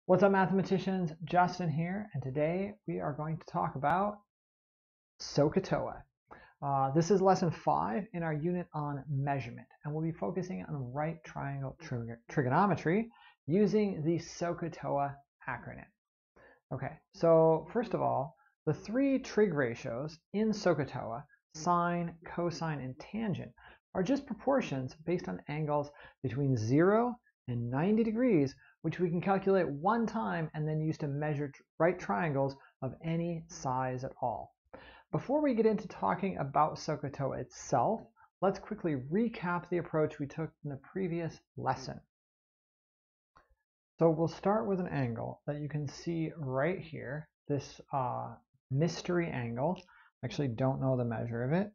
What's up, mathematicians? Justin here, and today we are going to talk about Sohcahtoa. This is lesson 5 in our unit on measurement, and we'll be focusing on right triangle trigonometry using the Sohcahtoa acronym. Okay, so first of all, the three trig ratios in Sohcahtoa, sine, cosine, and tangent, are just proportions based on angles between 0 and 90 degrees, which we can calculate one time and then use to measure right triangles of any size at all. Before we get into talking about Sohcahtoa itself, let's quickly recap the approach we took in the previous lesson. So we'll start with an angle that you can see right here, this mystery angle. I actually don't know the measure of it,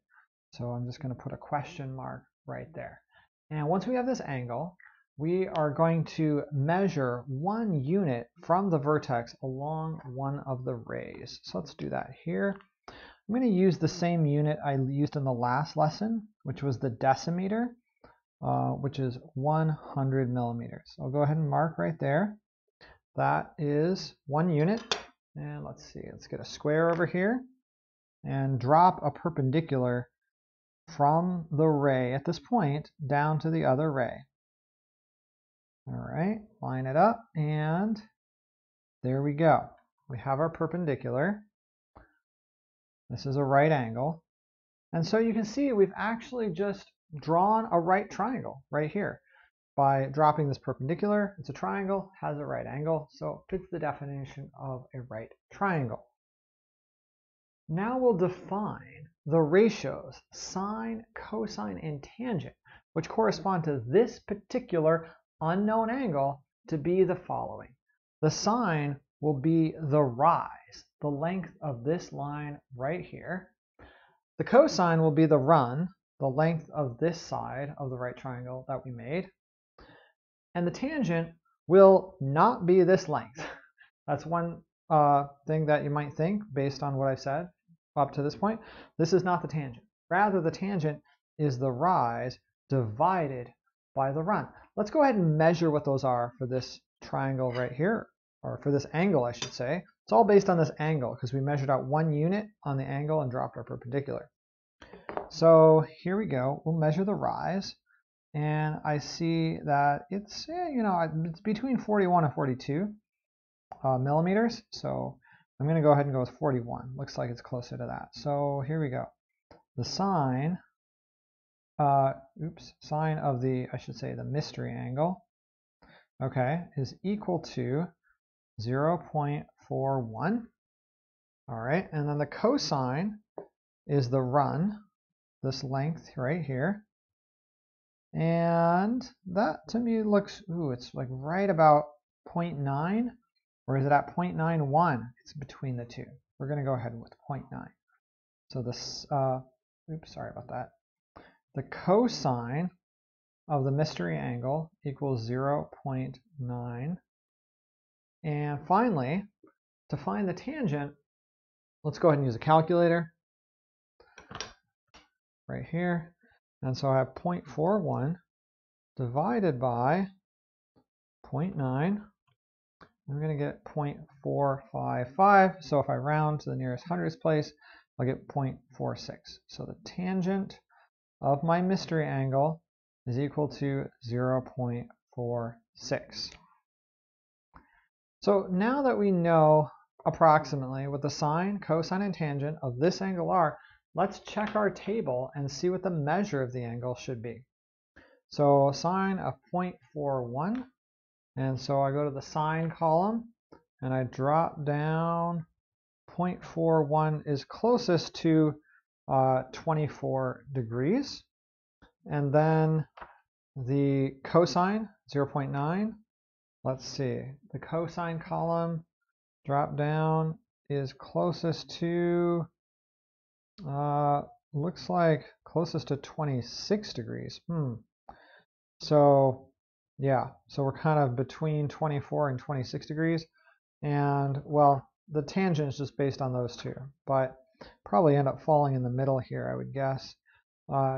so I'm just going to put a question mark right there. And once we have this angle, we are going to measure 1 unit from the vertex along one of the rays. So let's do that here. I'm going to use the same unit I used in the last lesson, which was the decimeter, which is 100 millimeters. I'll go ahead and mark right there. That is 1 unit. And let's see, let's get a square over here and drop a perpendicular from the ray at this point down to the other ray. All right, line it up, and there we go. We have our perpendicular. This is a right angle. And so you can see we've actually just drawn a right triangle right here. By dropping this perpendicular, it's a triangle, has a right angle, so it fits the definition of a right triangle. Now we'll define the ratios sine, cosine, and tangent, which correspond to this particular unknown angle, to be the following. The sine will be the rise, the length of this line right here. The cosine will be the run, the length of this side of the right triangle that we made. And the tangent will not be this length. That's one thing that you might think based on what I've said up to this point. This is not the tangent. Rather, the tangent is the rise divided by the run. Let's go ahead and measure what those are for this triangle right here, or for this angle, I should say. It's all based on this angle because we measured out 1 unit on the angle and dropped our perpendicular. So here we go. We'll measure the rise, and I see that it's it's between 41 and 42 millimeters. So I'm going to go ahead and go with 41. Looks like it's closer to that. So here we go. The sine. Sine of the, I should say, the mystery angle, okay, is equal to 0.41. All right, and then the cosine is the run, this length right here, and that to me looks, it's like right about 0.9, or is it at 0.91? It's between the two. We're going to go ahead with 0.9. So this, sorry about that. The cosine of the mystery angle equals 0.9. And finally, to find the tangent, let's go ahead and use a calculator right here. And so I have 0.41 divided by 0.9. I'm going to get 0.455. So if I round to the nearest hundredths place, I'll get 0.46. So the tangent of my mystery angle is equal to 0.46. So now that we know approximately what the sine, cosine, and tangent of this angle are, let's check our table and see what the measure of the angle should be. So sine of 0.41, and so I go to the sine column and I drop down. 0.41 is closest to 24 degrees, and then the cosine 0.9. Let's see, the cosine column drop down is closest to looks like closest to 26 degrees. So yeah, so we're kind of between 24 and 26 degrees, and well, the tangent is just based on those two, but probably end up falling in the middle here, I would guess.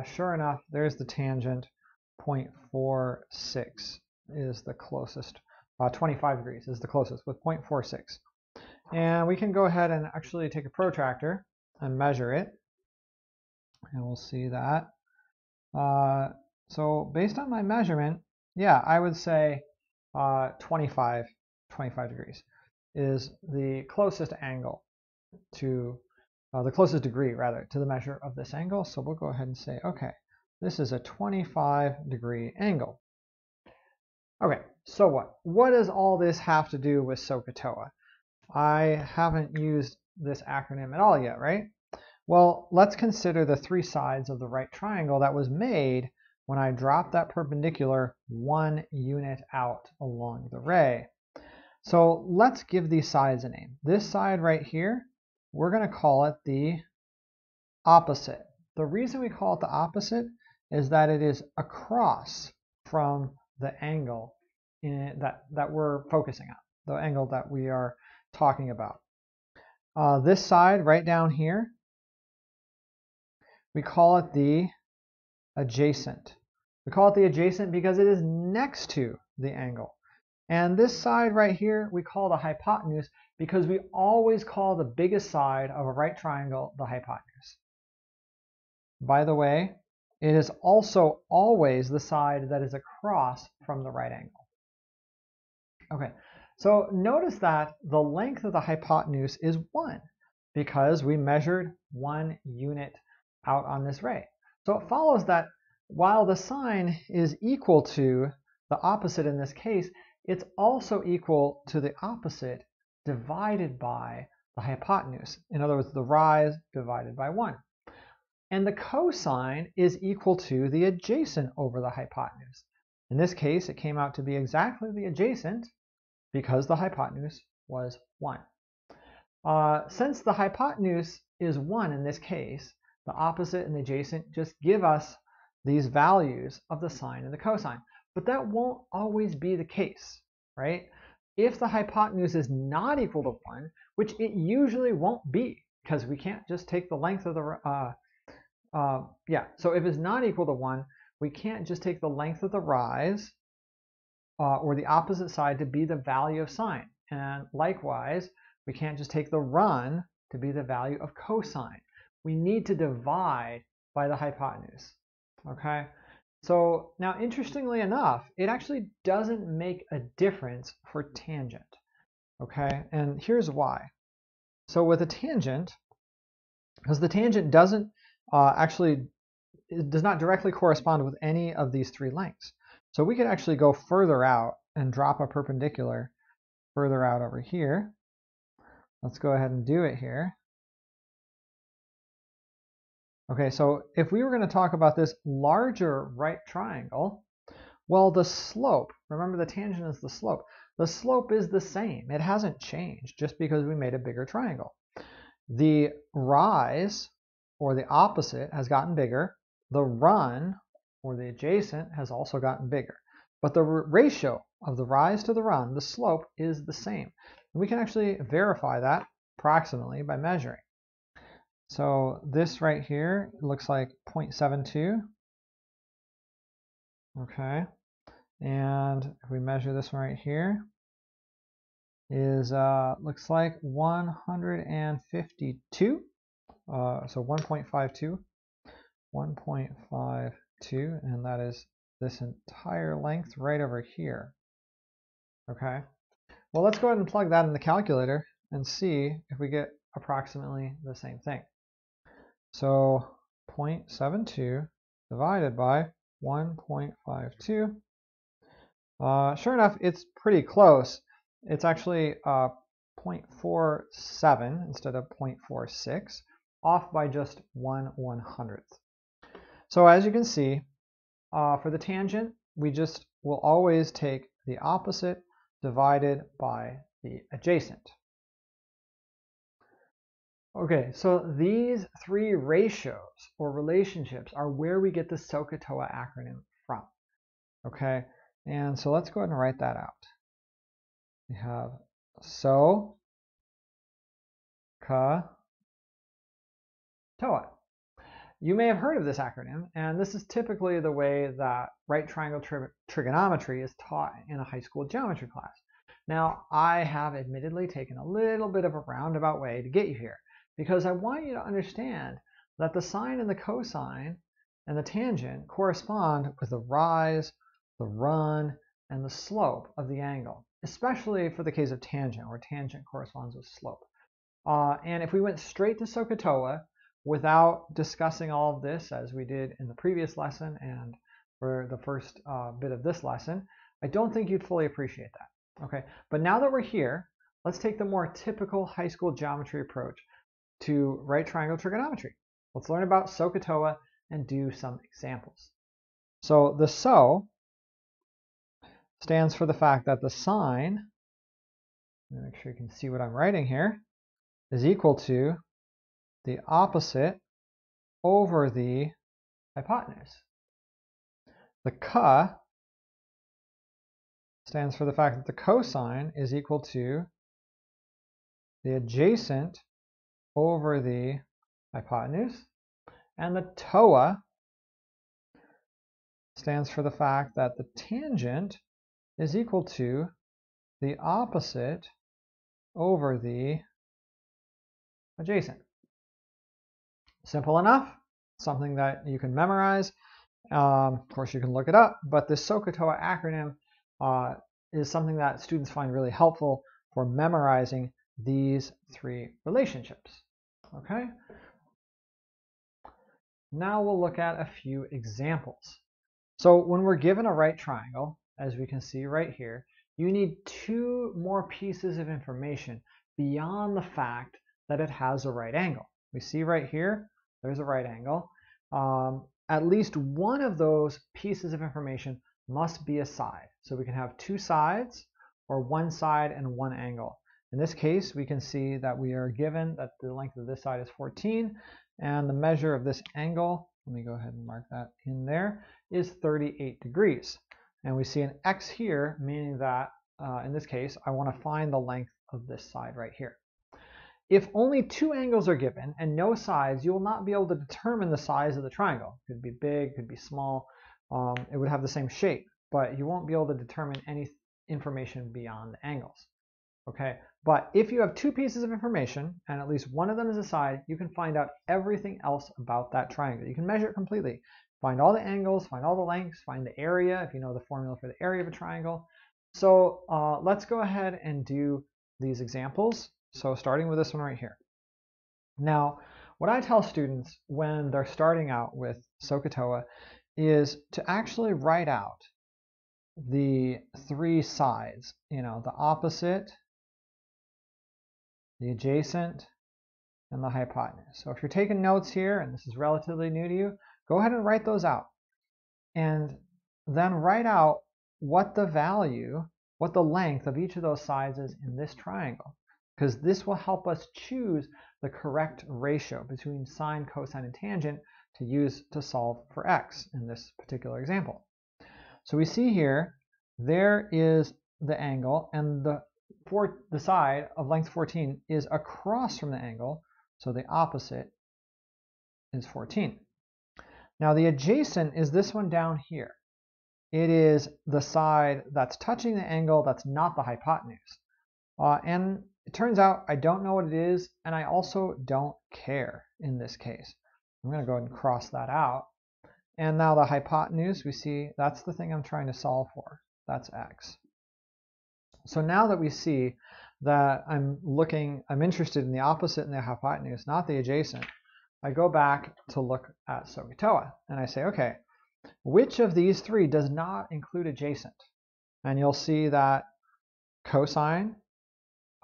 Sure enough, there's the tangent. 0.46 is the closest 25 degrees is the closest with 0.46. And we can go ahead and actually take a protractor and measure it. And we'll see that. So based on my measurement, yeah, I would say 25 degrees is the closest angle to, the closest degree rather, to the measure of this angle. So we'll go ahead and say, okay, this is a 25-degree angle. Okay, so what? What does all this have to do with Sohcahtoa? I haven't used this acronym at all yet, right? Well, let's consider the three sides of the right triangle that was made when I dropped that perpendicular 1 unit out along the ray. So let's give these sides a name. This side right here, we're going to call it the opposite. The reason we call it the opposite is that it is across from the angle that we're focusing on, the angle that we are talking about. This side right down here, we call it the adjacent. We call it the adjacent because it is next to the angle. And this side right here, we call the hypotenuse because we always call the biggest side of a right triangle the hypotenuse. By the way, it is also always the side that is across from the right angle. Okay, so notice that the length of the hypotenuse is 1 because we measured 1 unit out on this ray. So it follows that while the sine is equal to the opposite in this case, it's also equal to the opposite divided by the hypotenuse. In other words, the rise divided by 1. And the cosine is equal to the adjacent over the hypotenuse. In this case, it came out to be exactly the adjacent because the hypotenuse was 1. Since the hypotenuse is 1 in this case, the opposite and the adjacent just give us these values of the sine and the cosine. But that won't always be the case, right? If the hypotenuse is not equal to 1, which it usually won't be, because we can't just take the length of the, so if it's not equal to 1, we can't just take the length of the rise or the opposite side to be the value of sine. And likewise, we can't just take the run to be the value of cosine. We need to divide by the hypotenuse, okay? So now, interestingly enough, it actually doesn't make a difference for tangent, okay? And here's why. So with a tangent, because the tangent doesn't it does not directly correspond with any of these three lengths. So we could actually go further out and drop a perpendicular further out over here. Let's go ahead and do it here. Okay, so if we were going to talk about this larger right triangle, well, the slope, remember the tangent is the slope is the same. It hasn't changed just because we made a bigger triangle. The rise, or the opposite, has gotten bigger. The run, or the adjacent, has also gotten bigger. But the ratio of the rise to the run, the slope, is the same. And we can actually verify that approximately by measuring. So this right here looks like 0.72. Okay. And if we measure this one right here, is looks like 152. So 1.52. 1.52, and that is this entire length right over here. Okay. Well, let's go ahead and plug that in the calculator and see if we get approximately the same thing. So 0.72 divided by 1.52. Sure enough, it's pretty close. It's actually 0.47 instead of 0.46, off by just 1/100th. So as you can see, for the tangent, we just will always take the opposite divided by the adjacent. Okay, so these three ratios or relationships are where we get the Sohcahtoa acronym from. Okay, and so let's go ahead and write that out. We have Sohcahtoa. You may have heard of this acronym, and this is typically the way that right triangle trigonometry is taught in a high school geometry class. Now, I have admittedly taken a little bit of a roundabout way to get you here because I want you to understand that the sine and the cosine and the tangent correspond with the rise, the run, and the slope of the angle, especially for the case of tangent, where tangent corresponds with slope. And if we went straight to Sohcahtoa without discussing all of this as we did in the previous lesson and for the first bit of this lesson, I don't think you'd fully appreciate that. Okay, but now that we're here, let's take the more typical high school geometry approach to right triangle trigonometry. Let's learn about Sohcahtoa and do some examples. So the SO stands for the fact that the sine, let me make sure you can see what I'm writing here, is equal to the opposite over the hypotenuse. The CA stands for the fact that the cosine is equal to the adjacent over the hypotenuse. And the TOA stands for the fact that the tangent is equal to the opposite over the adjacent. Simple enough, something that you can memorize. Of course, you can look it up, but the Sohcahtoa acronym is something that students find really helpful for memorizing these three relationships. Okay? Now we'll look at a few examples. So when we're given a right triangle, as we can see right here, you need two more pieces of information beyond the fact that it has a right angle. We see right here, there's a right angle. At least one of those pieces of information must be a side. So we can have two sides or one side and one angle. In this case, we can see that we are given that the length of this side is 14 and the measure of this angle, let me go ahead and mark that in there, is 38 degrees. And we see an X here, meaning that in this case, I want to find the length of this side right here. If only two angles are given and no sides, you will not be able to determine the size of the triangle. It could be big, could be small. It would have the same shape, but you won't be able to determine any information beyond the angles. Okay, but if you have two pieces of information and at least one of them is a side, you can find out everything else about that triangle. You can measure it completely. Find all the angles, find all the lengths, find the area if you know the formula for the area of a triangle. So let's go ahead and do these examples. So starting with this one right here. Now, what I tell students when they're starting out with Sohcahtoa is to actually write out the three sides, you know, the opposite, the adjacent, and the hypotenuse. So if you're taking notes here, and this is relatively new to you, go ahead and write those out. And then write out what the value, what the length of each of those sides is in this triangle, because this will help us choose the correct ratio between sine, cosine, and tangent to use to solve for x in this particular example. So we see here, there is the angle, and the side of length 14 is across from the angle, so the opposite is 14. Now the adjacent is this one down here. It is the side that's touching the angle that's not the hypotenuse. And it turns out I don't know what it is, and I also don't care in this case. I'm going to go ahead and cross that out. And now the hypotenuse, we see that's the thing I'm trying to solve for. That's x. So now that we see that I'm interested in the opposite and the hypotenuse, not the adjacent, I go back to look at Sohcahtoa and I say, okay, which of these three does not include adjacent? And you'll see that cosine,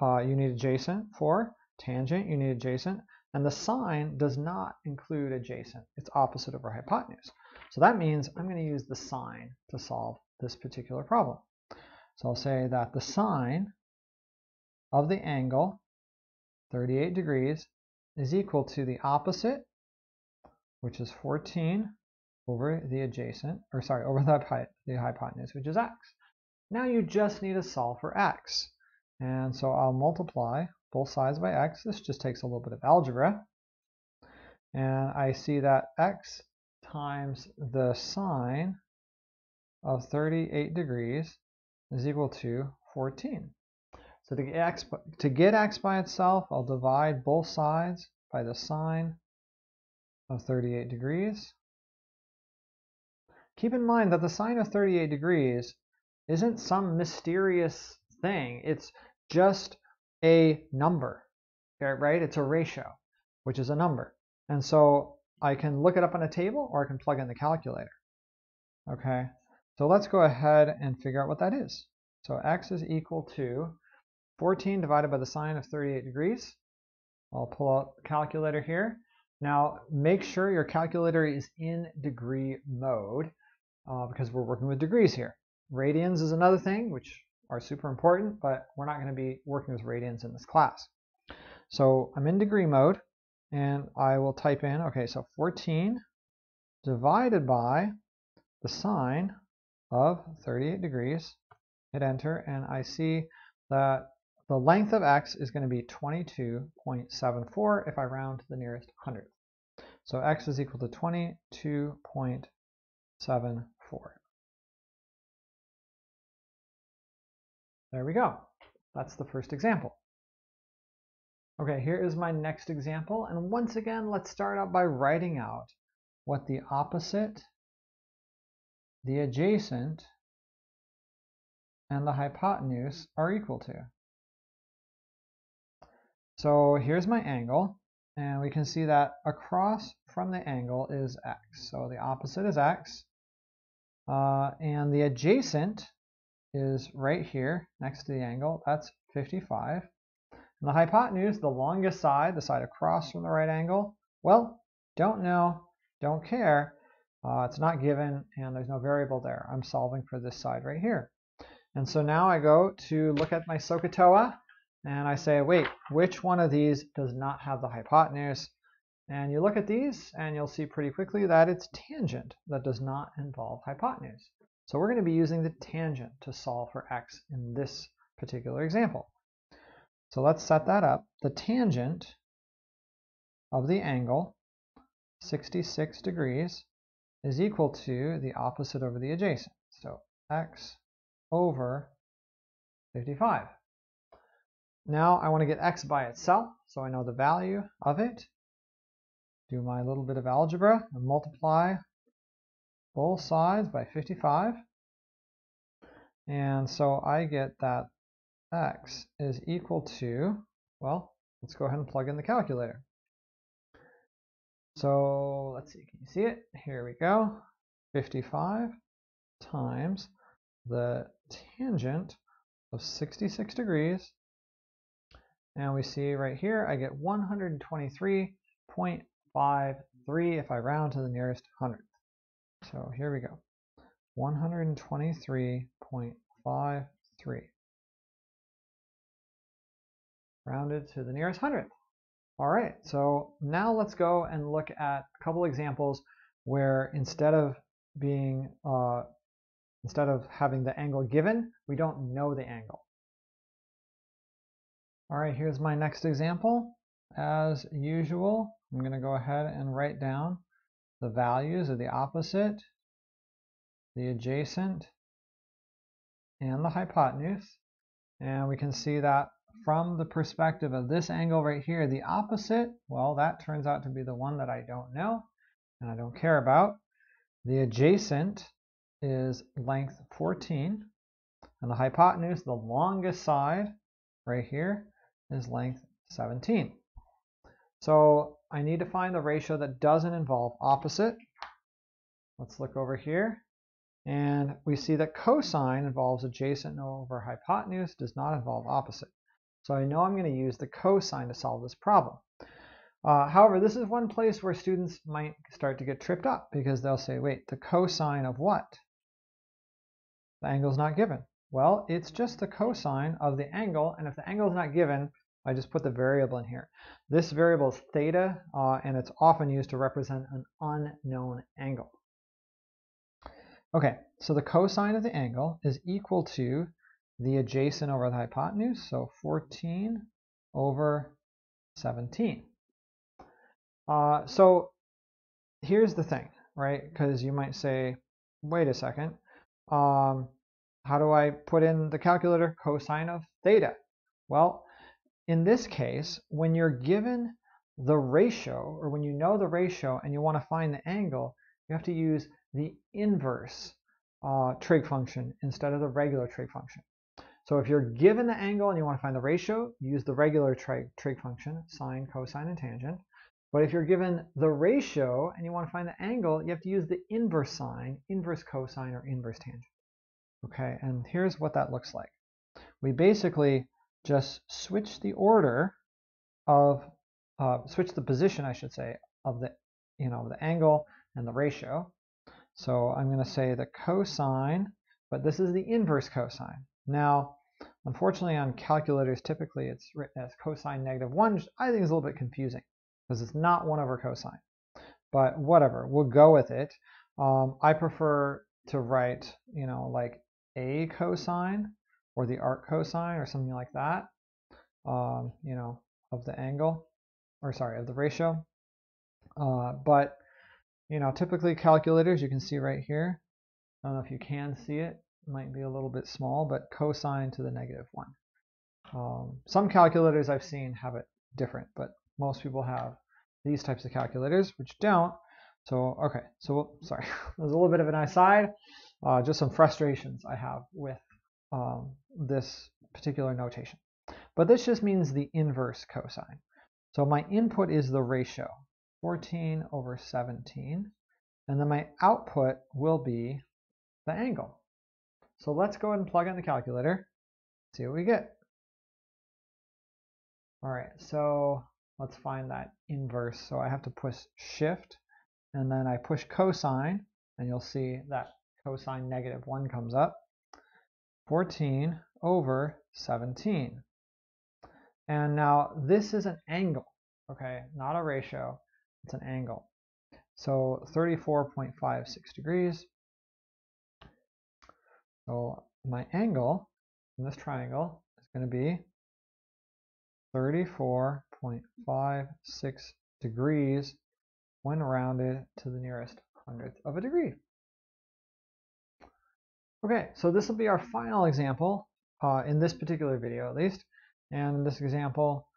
you need adjacent for, tangent, you need adjacent, and the sine does not include adjacent. It's opposite over hypotenuse. So that means I'm going to use the sine to solve this particular problem. So I'll say that the sine of the angle, 38 degrees, is equal to the opposite, which is 14, over the adjacent, or sorry, over the hypotenuse, which is x. Now you just need to solve for x. And so I'll multiply both sides by x. This just takes a little bit of algebra. And I see that x times the sine of 38 degrees is equal to 14. So to get x by itself, I'll divide both sides by the sine of 38 degrees. Keep in mind that the sine of 38 degrees isn't some mysterious thing. It's just a number, right? It's a ratio, which is a number. And so I can look it up on a table or I can plug in the calculator. Okay, so let's go ahead and figure out what that is. So x is equal to 14 divided by the sine of 38 degrees. I'll pull out the calculator here. Now make sure your calculator is in degree mode because we're working with degrees here. Radians is another thing, which are super important, but we're not going to be working with radians in this class. So I'm in degree mode, and I will type in, okay, so 14 divided by the sine of 38 degrees, hit enter, and I see that the length of x is going to be 22.74 if I round to the nearest hundredth. So x is equal to 22.74. There we go. That's the first example. Okay, here is my next example, and once again, let's start out by writing out what the opposite, the adjacent, and the hypotenuse are equal to. So here's my angle, and we can see that across from the angle is x. So the opposite is x, and the adjacent is right here next to the angle. That's 55. And the hypotenuse, the longest side, the side across from the right angle, well, don't know, don't care. It's not given, and there's no variable there. I'm solving for this side right here. And so now I go to look at my Sohcahtoa, and I say, wait, which one of these does not have the hypotenuse? And you look at these, and you'll see pretty quickly that it's tangent that does not involve hypotenuse. So we're going to be using the tangent to solve for x in this particular example. So let's set that up. The tangent of the angle, 66 degrees, is equal to the opposite over the adjacent. So x over 55. Now I want to get x by itself, so I know the value of it. Do my little bit of algebra and multiply both sides by 55. And so I get that x is equal to, well, let's go ahead and plug in the calculator. So let's see, can you see it? Here we go. 55 times the tangent of 66 degrees. And we see right here, I get 123.53 if I round to the nearest hundredth. So here we go. 123.53. Rounded to the nearest hundredth. All right, so now let's go and look at a couple examples where instead of having the angle given, we don't know the angle. All right, here's my next example. As usual, I'm going to go ahead and write down the values of the opposite, the adjacent, and the hypotenuse. And we can see that from the perspective of this angle right here, the opposite, well, that turns out to be the one that I don't know and I don't care about. The adjacent is length 14, and the hypotenuse, the longest side right here, is length 17. So I need to find the ratio that doesn't involve opposite. Let's look over here. And we see that cosine involves adjacent over hypotenuse, does not involve opposite. So I know I'm going to use the cosine to solve this problem. However, this is one place where students might start to get tripped up because they'll say, wait, the cosine of what? The angle's not given. Well, it's just the cosine of the angle, and if the angle is not given, I just put the variable in here. This variable is theta, and it's often used to represent an unknown angle. Okay, so the cosine of the angle is equal to the adjacent over the hypotenuse, so 14 over 17. So here's the thing, right? Because you might say, wait a second, how do I put in the calculator cosine of theta? Well, in this case, when you're given the ratio, or when you know the ratio and you want to find the angle, you have to use the inverse trig function instead of the regular trig function. So if you're given the angle and you want to find the ratio, use the regular trig function, sine, cosine, and tangent. But if you're given the ratio and you want to find the angle, you have to use the inverse sine, inverse cosine, or inverse tangent. Okay, and here's what that looks like. We basically just switch the order of, switch the position, I should say, of the, the angle and the ratio. So I'm going to say the cosine, but this is the inverse cosine. Now, unfortunately on calculators, typically it's written as cosine -1, which I think is a little bit confusing because it's not 1 over cosine. But whatever, we'll go with it. I prefer to write, like a cosine or the arc cosine or something like that, of the angle, or sorry, of the ratio. But typically calculators, you can see right here, I don't know if you can see it, might be a little bit small, but cosine to the -1. Some calculators I've seen have it different, but most people have these types of calculators, which don't. So, okay, so sorry, there's a little bit of an aside, just some frustrations I have with this particular notation. But this just means the inverse cosine. So my input is the ratio, 14 over 17, and then my output will be the angle. So let's go ahead and plug in the calculator, see what we get. All right, so let's find that inverse. So I have to push shift, and then I push cosine, and you'll see that cosine -1 comes up. 14 over 17. And now this is an angle, okay? Not a ratio, it's an angle. So 34.56 degrees. So my angle in this triangle is going to be 34.56 degrees when rounded to the nearest hundredth of a degree. Okay, so this will be our final example in this particular video at least. And in this example,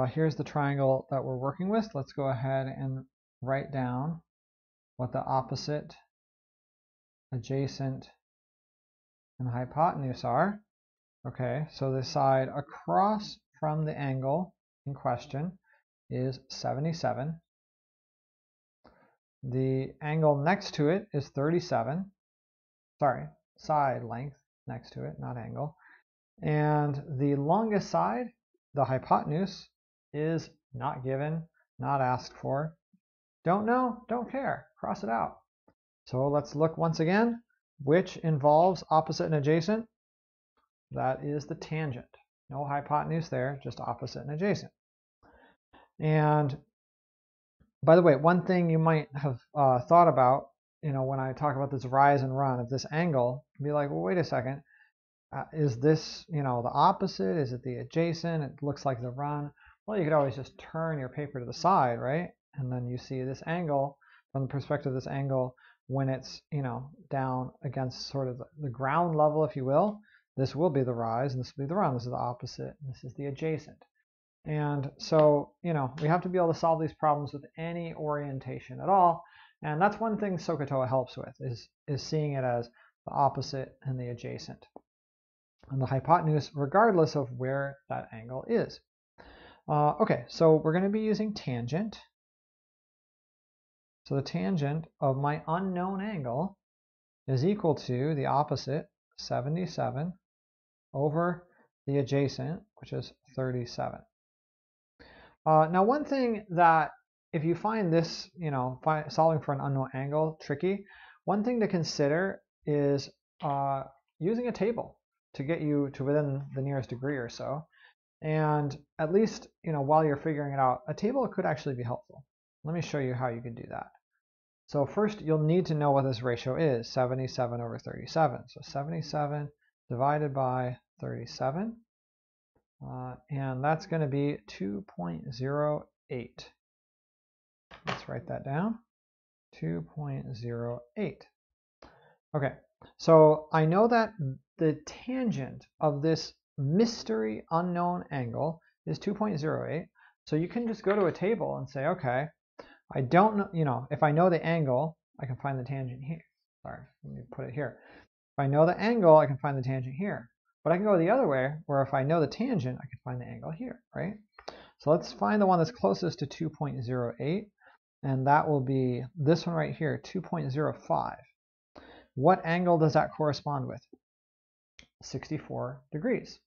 here's the triangle that we're working with. Let's go ahead and write down what the opposite, adjacent, and hypotenuse are. Okay, so the side across from the angle in question is 77. The angle next to it is 37. Sorry, side length next to it, not angle. And the longest side, the hypotenuse, is not given, not asked for. Don't know, don't care, cross it out. So let's look once again, which involves opposite and adjacent. That is the tangent. No hypotenuse there, just opposite and adjacent. And by the way, one thing you might have thought about, when I talk about this rise and run of this angle, be like, well, wait a second. Is this, the opposite? Is it the adjacent? It looks like the run. Well, you could always just turn your paper to the side, right? And then you see this angle, from the perspective of this angle, when it's, down against sort of the ground level, if you will. This will be the rise, and this will be the run. This is the opposite, and this is the adjacent. And so, we have to be able to solve these problems with any orientation at all. And that's one thing Sohcahtoa helps with, is seeing it as the opposite and the adjacent. And the hypotenuse, regardless of where that angle is. Okay, so we're going to be using tangent. So the tangent of my unknown angle is equal to the opposite, 77, over the adjacent, which is 37. Now, one thing that, if you find this, solving for an unknown angle tricky, one thing to consider is using a table to get you to within the nearest degree or so. And at least, while you're figuring it out, a table could actually be helpful. Let me show you how you can do that. So first, you'll need to know what this ratio is, 77 over 37. So 77 divided by 37, and that's going to be 2.08. Let's write that down, 2.08. Okay, so I know that the tangent of this mystery unknown angle is 2.08. So you can just go to a table and say, okay, I don't know, if I know the angle, I can find the tangent here. Sorry, let me put it here. If I know the angle, I can find the tangent here. But I can go the other way, where if I know the tangent, I can find the angle here, right? So let's find the one that's closest to 2.08, and that will be this one right here, 2.05. What angle does that correspond with? 64 degrees.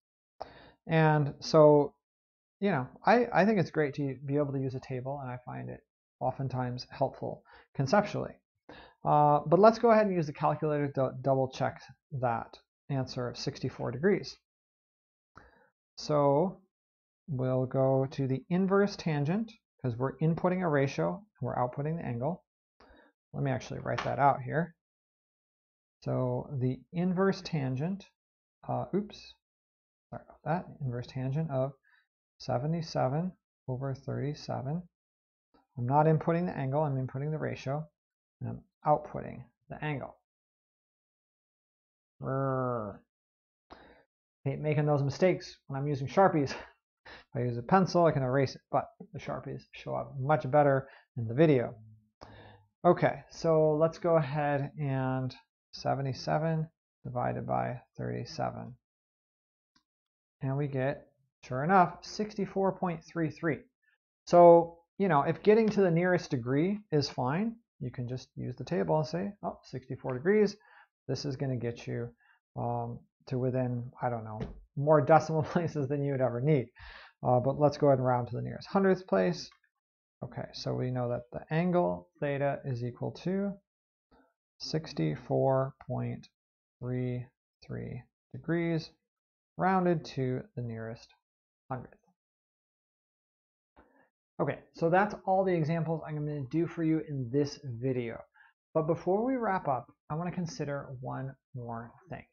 And so, I think it's great to be able to use a table, and I find it oftentimes helpful conceptually. But let's go ahead and use the calculator to double check that answer of 64 degrees. So we'll go to the inverse tangent, because we're inputting a ratio and we're outputting the angle. Let me actually write that out here. So the inverse tangent, sorry about that, inverse tangent of 77 over 37. I'm not inputting the angle, I'm inputting the ratio, and I'm outputting the angle. Hate making those mistakes when I'm using Sharpies. If I use a pencil, I can erase it, but the Sharpies show up much better in the video. Okay, so let's go ahead and 77 divided by 37. And we get, sure enough, 64.33. So, if getting to the nearest degree is fine, you can just use the table and say, oh, 64 degrees. This is going to get you to within, I don't know, more decimal places than you would ever need. But let's go ahead and round to the nearest hundredth place. Okay, so we know that the angle theta is equal to 64.33 degrees, rounded to the nearest hundredth. Okay, so that's all the examples I'm going to do for you in this video. But before we wrap up, I want to consider one more thing.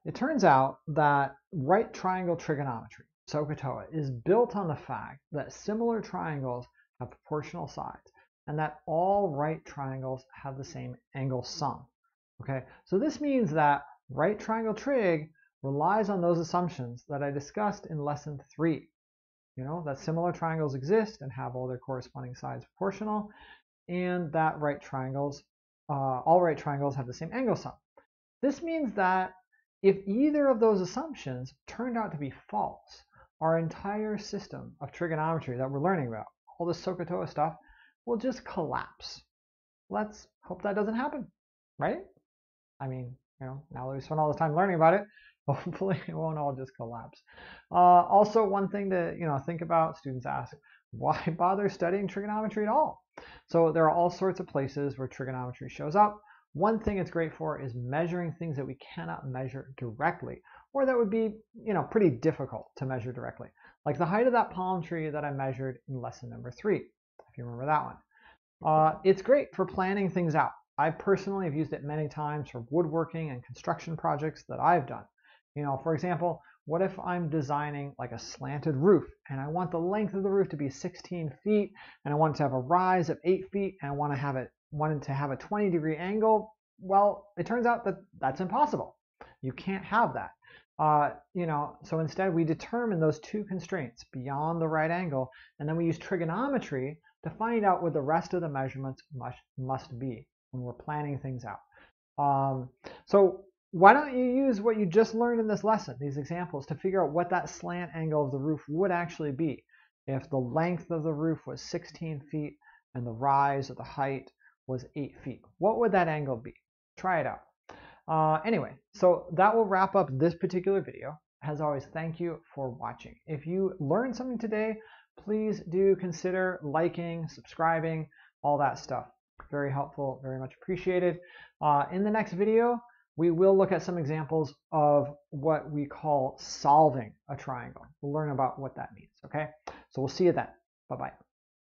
It turns out that right triangle trigonometry, Sohcahtoa, is built on the fact that similar triangles have proportional sides and that all right triangles have the same angle sum. Okay, so this means that right triangle trig relies on those assumptions that I discussed in lesson 3. That similar triangles exist and have all their corresponding sides proportional, and that all right triangles have the same angle sum. This means that if either of those assumptions turned out to be false, our entire system of trigonometry that we're learning about, all the Sohcahtoa stuff, will just collapse. Let's hope that doesn't happen, right? I mean, now that we spent all this time learning about it, hopefully it won't all just collapse. Also, one thing to think about, students ask, why bother studying trigonometry at all? So there are all sorts of places where trigonometry shows up. One thing it's great for is measuring things that we cannot measure directly, or that would be pretty difficult to measure directly, like the height of that palm tree that I measured in lesson number 3, if you remember that one. It's great for planning things out. I personally have used it many times for woodworking and construction projects that I've done. For example, what if I'm designing like a slanted roof and I want the length of the roof to be 16 feet and I want it to have a rise of 8 feet and I want it to have a 20-degree angle? Well, it turns out that that's impossible. You can't have that. So instead we determine those two constraints beyond the right angle, and then we use trigonometry to find out what the rest of the measurements must be when we're planning things out. So why don't you use what you just learned in this lesson, these examples, to figure out what that slant angle of the roof would actually be if the length of the roof was 16 feet and the rise of the height was 8 feet. What would that angle be? Try it out. Anyway, so that will wrap up this particular video. As always, thank you for watching. If you learned something today, please do consider liking, subscribing, all that stuff. Very helpful, very much appreciated. In the next video, we will look at some examples of what we call solving a triangle. We'll learn about what that means, okay? So we'll see you then. Bye-bye.